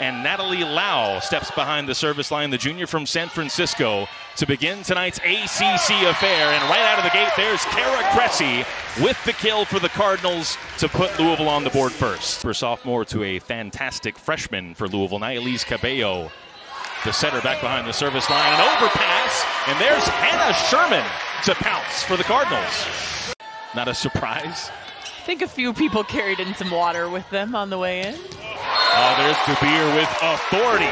And Natalie Lau steps behind the service line, the junior from San Francisco, to begin tonight's ACC affair. And right out of the gate, there's Kara Cressy with the kill for the Cardinals to put Louisville on the board first. For sophomore to a fantastic freshman for Louisville, Nayelise Cabello, the setter back behind the service line. An overpass, and there's Hannah Sherman to pounce for the Cardinals. Not a surprise. I think a few people carried in some water with them on the way in. Oh, there's DeBeer with authority.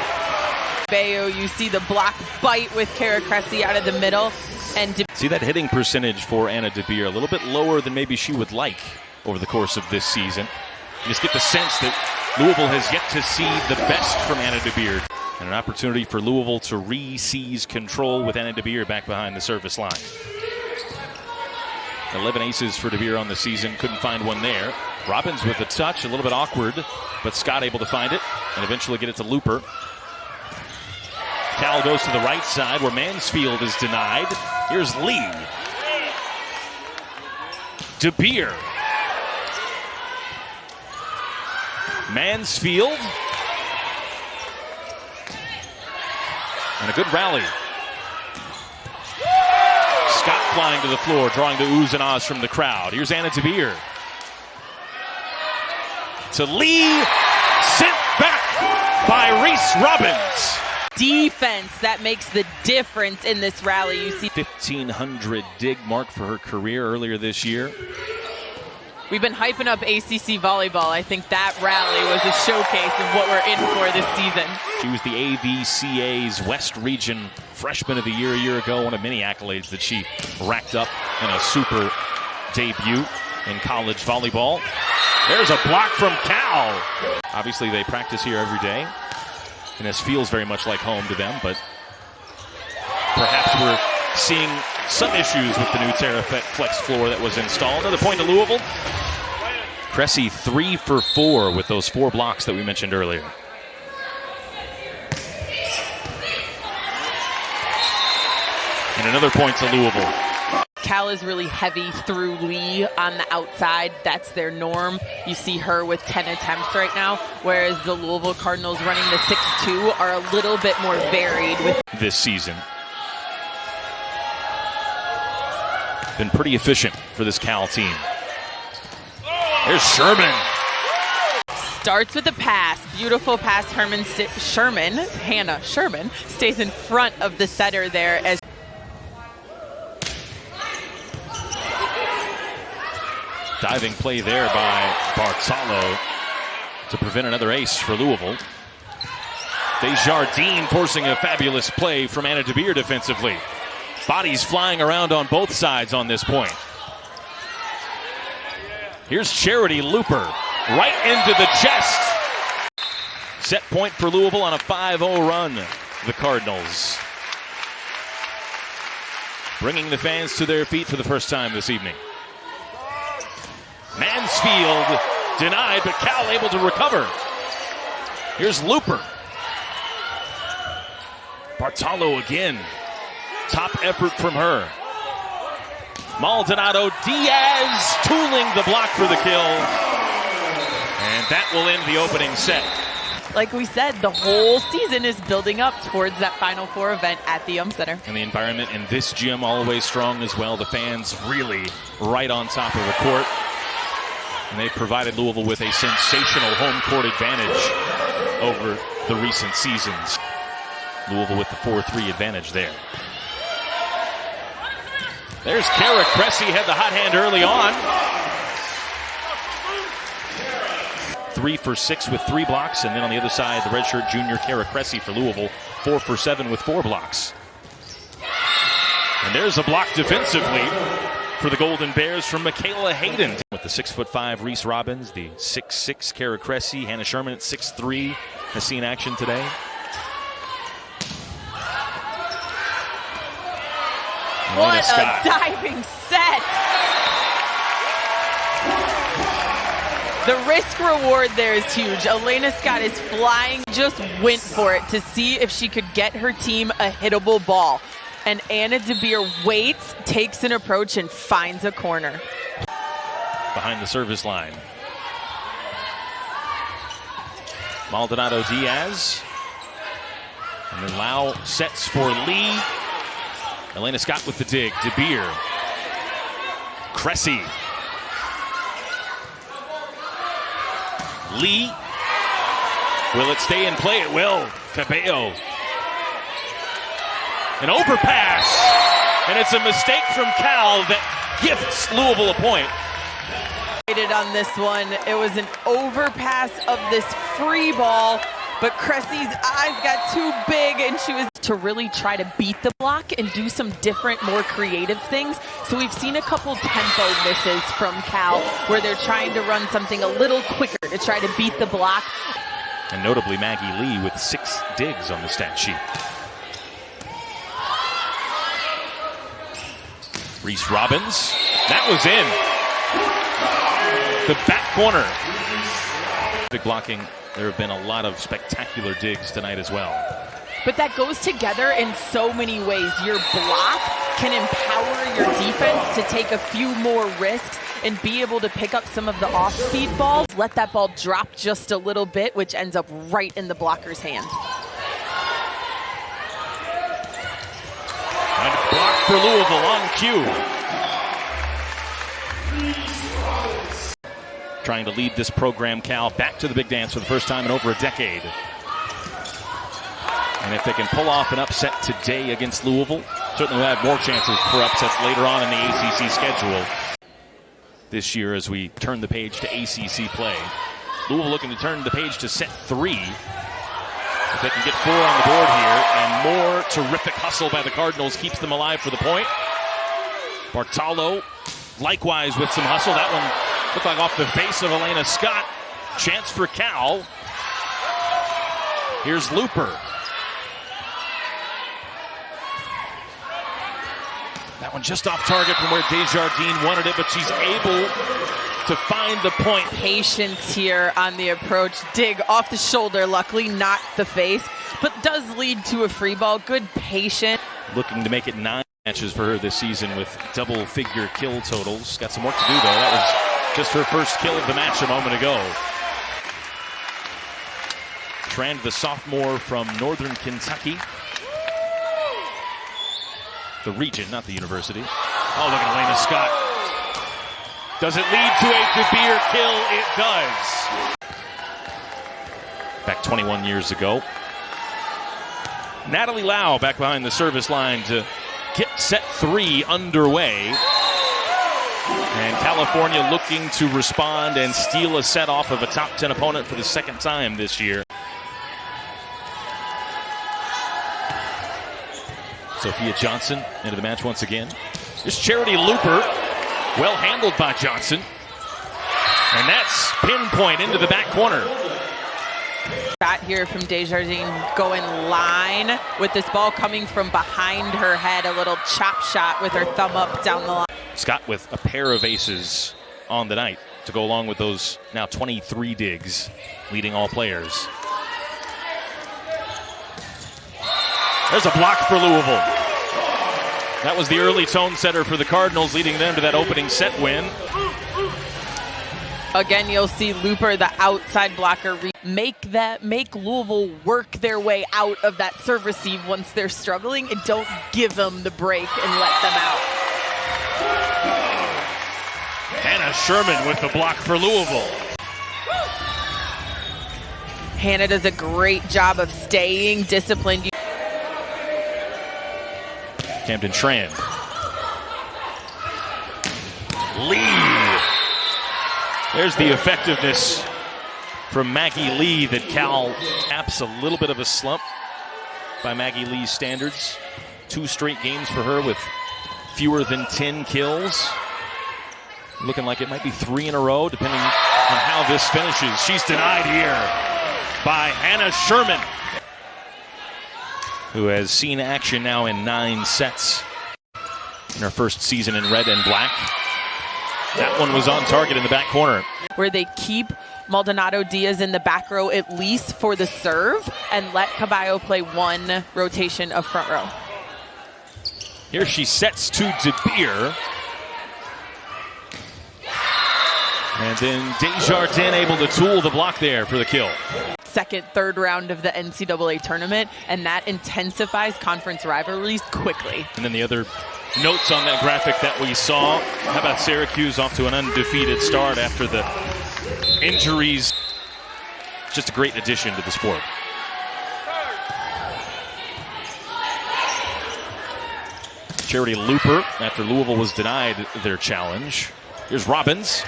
Bayo, you see the block bite with Kara Cressy out of the middle. And see that hitting percentage for Anna DeBeer, a little bit lower than maybe she would like over the course of this season. You just get the sense that Louisville has yet to see the best from Anna DeBeer. And an opportunity for Louisville to re-seize control with Anna DeBeer back behind the service line. 11 aces for DeBeer on the season, couldn't find one there. Robbins with the touch, a little bit awkward, but Scott able to find it and eventually get it to Looper. Cal goes to the right side where Mansfield is denied. Here's Lee. DeBeer. Mansfield. And a good rally. Scott flying to the floor, drawing the oohs and ahs from the crowd. Here's Anna DeBeer. To Lee, sent back by Reese Robbins. Defense that makes the difference in this rally. You see 1,500 dig mark for her career earlier this year. We've been hyping up ACC Volleyball. I think that rally was a showcase of what we're in for this season. She was the AVCA's West Region Freshman of the Year a year ago, one of many accolades that she racked up in a super debut in college volleyball. There's a block from Cal. Obviously, they practice here every day, and this feels very much like home to them, but perhaps we're seeing some issues with the new Terra Flex floor that was installed. Another point to Louisville. Cressy 3 for 4 with those 4 blocks that we mentioned earlier. And another point to Louisville. Cal is really heavy through Lee on the outside. That's their norm. You see her with 10 attempts right now, whereas the Louisville Cardinals running the 6-2 are a little bit more varied with this season. Been pretty efficient for this Cal team. There's Sherman. Starts with a pass. Beautiful pass. Hannah Sherman stays in front of the setter there as diving play there by Bartolo to prevent another ace for Louisville. Desjardins forcing a fabulous play from Anna DeBeer defensively. Bodies flying around on both sides on this point. Here's Charity Looper right into the chest. Set point for Louisville on a 5-0 run. The Cardinals bringing the fans to their feet for the first time this evening. Mansfield denied, but Cal able to recover. Here's Looper. Bartolo again. Top effort from her. Maldonado Diaz tooling the block for the kill. And that will end the opening set. Like we said, the whole season is building up towards that Final Four event at the Center. And the environment in this gym always strong as well. The fans really right on top of the court. And they've provided Louisville with a sensational home court advantage over the recent seasons. Louisville with the 4-3 advantage there. There's Kara Cressy, had the hot hand early on. 3 for 6 with 3 blocks, and then on the other side, the redshirt junior Kara Cressy for Louisville, 4 for 7 with 4 blocks. And there's a block defensively for the Golden Bears from Michaela Hayden. With the 6'5" Reese Robbins, the 6'6" Kara Cressy, Hannah Sherman at 6'3" has seen action today. What a diving set! The risk reward there is huge. Elena Scott is flying, just went for it to see if she could get her team a hittable ball. And Anna DeBeer waits, takes an approach, and finds a corner. Behind the service line. Maldonado Diaz. And then Lau sets for Lee. Elena Scott with the dig. De Beer. Cressy. Lee. Will it stay in play? It will. Cabello. An overpass. And it's a mistake from Cal that gifts Louisville a point. On this one, it was an overpass of this free ball, but Cressy's eyes got too big and she was to really try to beat the block and do some different, more creative things. So we've seen a couple tempo misses from Cal where they're trying to run something a little quicker to try to beat the block. And notably Maggie Lee with 6 digs on the stat sheet. Reese Robbins, that was in. The back corner. Big blocking. There have been a lot of spectacular digs tonight as well. But that goes together in so many ways. Your block can empower your defense to take a few more risks and be able to pick up some of the off-speed balls. Let that ball drop just a little bit, which ends up right in the blocker's hand. And block for Louisville on cue. Trying to lead this program, Cal, back to the big dance for the first time in over a decade. And if they can pull off an upset today against Louisville, certainly we'll have more chances for upsets later on in the ACC schedule this year as we turn the page to ACC play. Louisville looking to turn the page to set 3. If they can get 4 on the board here, and more terrific hustle by the Cardinals keeps them alive for the point. Bartolo, likewise with some hustle. That one looked like off the face of Elena Scott. Chance for Cal. Here's Looper. That one just off target from where Desjardins wanted it, but she's able to find the point. Patience here on the approach. Dig off the shoulder, luckily not the face, but does lead to a free ball. Good patience. Looking to make it 9 matches for her this season with double-figure kill totals. Got some work to do, though. That was just her first kill of the match a moment ago. Trend, the sophomore from Northern Kentucky. The region, not the university. Oh, look at Elena Scott. Does it lead to a De Beer kill? It does. Back 21 years ago. Natalie Lau back behind the service line to get set 3 underway. And California looking to respond and steal a set off of a top 10 opponent for the second time this year. Sophia Johnson into the match once again. Here's Charity Looper. Well handled by Johnson. And that's pinpoint into the back corner. Shot here from Desjardins going line with this ball coming from behind her head. A little chop shot with her thumb up down the line. Scott with a pair of aces on the night to go along with those now 23 digs, leading all players. There's a block for Louisville. That was the early tone setter for the Cardinals, leading them to that opening set win. Again, you'll see Looper, the outside blocker, make Louisville work their way out of that serve receive once they're struggling, and don't give them the break and let them out. Hannah Sherman with the block for Louisville. Hannah does a great job of staying disciplined. Camden Tran. Lee. There's the effectiveness from Maggie Lee that Cal taps. A little bit of a slump by Maggie Lee's standards. 2 straight games for her with fewer than 10 kills. Looking like it might be 3 in a row, depending on how this finishes. She's denied here by Hannah Sherman, who has seen action now in 9 sets in her first season in red and black. That one was on target in the back corner. Where they keep Maldonado Diaz in the back row at least for the serve and let Caballo play 1 rotation of front row. Here she sets to De Beer. And then Desjardins able to tool the block there for the kill. second, third round of the NCAA tournament, and that intensifies conference rivalries quickly. And then the other notes on that graphic that we saw, how about Syracuse off to an undefeated start after the injuries? Just a great addition to the sport. Charity Looper, after Louisville was denied their challenge. Here's Robbins,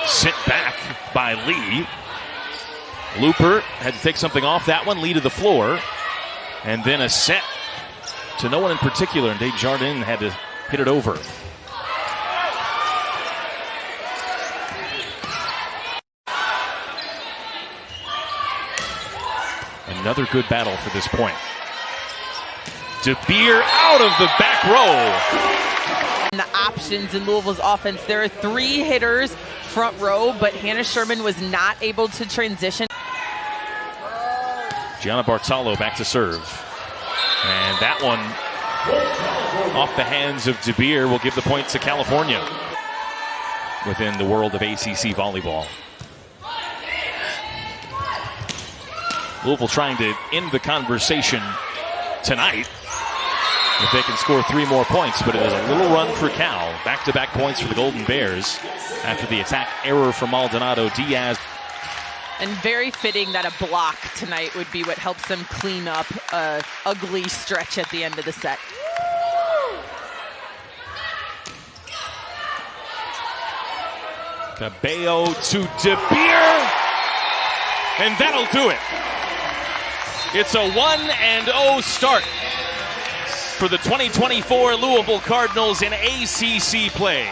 sent back by Lee. Looper had to take something off that one, Lee to the floor, and then a set to no one in particular, and Desjardins had to hit it over. Another good battle for this point. DeBeer out of the back row. And the options in Louisville's offense, there are 3 hitters front row, but Hannah Sherman was not able to transition. Gianna Bartolo back to serve. And that one off the hands of DeBeer will give the point to California within the world of ACC volleyball. Louisville trying to end the conversation tonight if they can score 3 more points, but it is a little run for Cal. Back-to-back points for the Golden Bears after the attack error from Maldonado. Diaz. And very fitting that a block tonight would be what helps them clean up an ugly stretch at the end of the set. Cabello to DeBeer, and that'll do it. It's a 1-0 start for the 2024 Louisville Cardinals in ACC play.